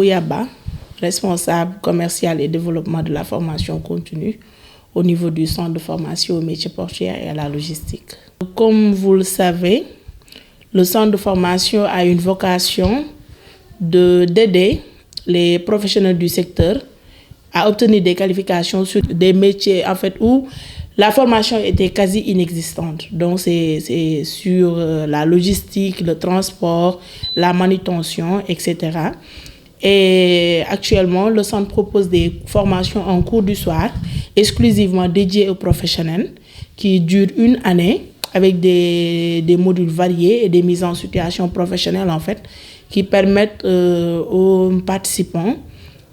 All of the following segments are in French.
Yaba, responsable commercial et développement de la formation continue au niveau du centre de formation aux métiers portuaires et à la logistique. Comme vous le savez, le centre de formation a une vocation d'aider les professionnels du secteur à obtenir des qualifications sur des métiers où la formation était quasi inexistante. Donc c'est sur la logistique, le transport, la manutention, etc. Et actuellement, le centre propose des formations en cours du soir exclusivement dédiées aux professionnels qui durent 1 année avec des modules variés et des mises en situation professionnelle qui permettent aux participants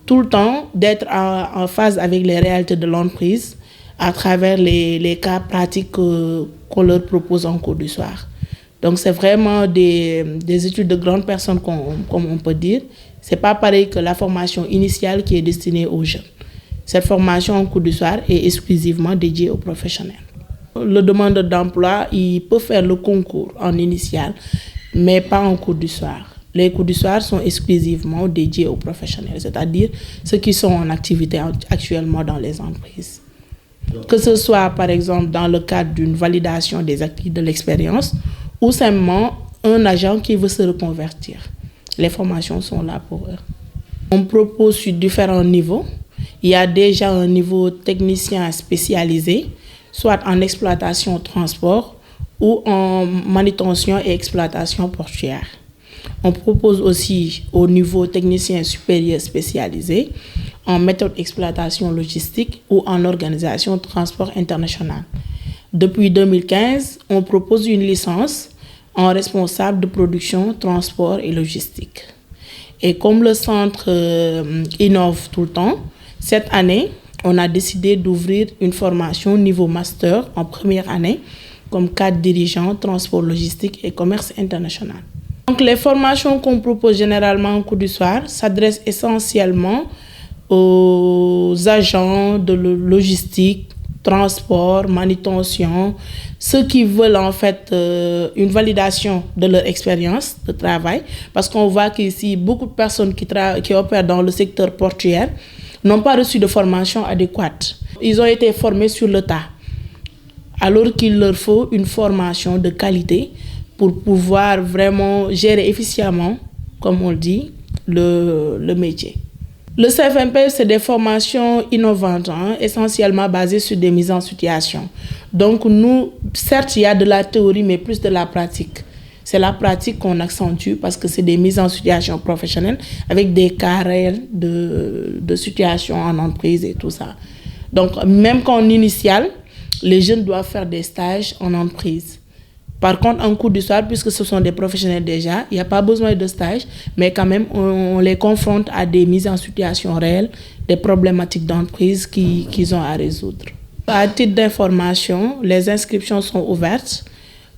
tout le temps d'être en phase avec les réalités de l'entreprise à travers les cas pratiques qu'on leur propose en cours du soir. Donc c'est vraiment des études de grandes personnes, comme on peut dire. C'est pas pareil que la formation initiale qui est destinée aux jeunes. Cette formation en cours du soir est exclusivement dédiée aux professionnels. Le demandeur d'emploi, il peut faire le concours en initial, mais pas en cours du soir. Les cours du soir sont exclusivement dédiés aux professionnels, c'est-à-dire ceux qui sont en activité actuellement dans les entreprises. Que ce soit, par exemple, dans le cadre d'une validation des acquis de l'expérience ou simplement un agent qui veut se reconvertir. Les formations sont là pour eux. On propose sur différents niveaux. Il y a déjà un niveau technicien spécialisé, soit en exploitation transport ou en manutention et exploitation portuaire. On propose aussi au niveau technicien supérieur spécialisé en méthode d'exploitation logistique ou en organisation de transport international. Depuis 2015, on propose une licence en responsable de production, transport et logistique. Et comme le centre innove tout le temps, cette année, on a décidé d'ouvrir une formation niveau master en première année comme cadre dirigeant, transport logistique et commerce international. Donc les formations qu'on propose généralement en cours du soir s'adressent essentiellement aux agents de logistique, transport, manutention, ceux qui veulent une validation de leur expérience de travail, parce qu'on voit qu'ici, beaucoup de personnes qui opèrent dans le secteur portuaire n'ont pas reçu de formation adéquate. Ils ont été formés sur le tas, alors qu'il leur faut une formation de qualité pour pouvoir vraiment gérer efficacement, comme on le dit, le métier. Le CFMP, c'est des formations innovantes, essentiellement basées sur des mises en situation. Donc nous, certes, il y a de la théorie, mais plus de la pratique. C'est la pratique qu'on accentue parce que c'est des mises en situation professionnelles avec des cas réels de situation en entreprise et tout ça. Donc même qu'en initial, les jeunes doivent faire des stages en entreprise. Par contre, en cours du soir, puisque ce sont des professionnels déjà, il n'y a pas besoin de stage, mais quand même, on les confronte à des mises en situation réelles, des problématiques d'entreprise qu'ils ont à résoudre. À titre d'information, les inscriptions sont ouvertes.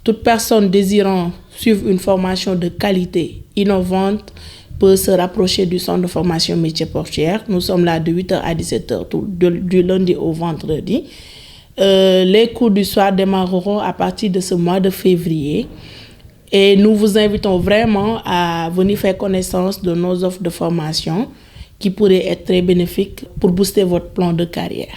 Toute personne désirant suivre une formation de qualité innovante peut se rapprocher du centre de formation métiers portuaires. Nous sommes là de 8h à 17h, du lundi au vendredi. Les cours du soir démarreront à partir de ce mois de février et nous vous invitons vraiment à venir faire connaissance de nos offres de formation qui pourraient être très bénéfiques pour booster votre plan de carrière.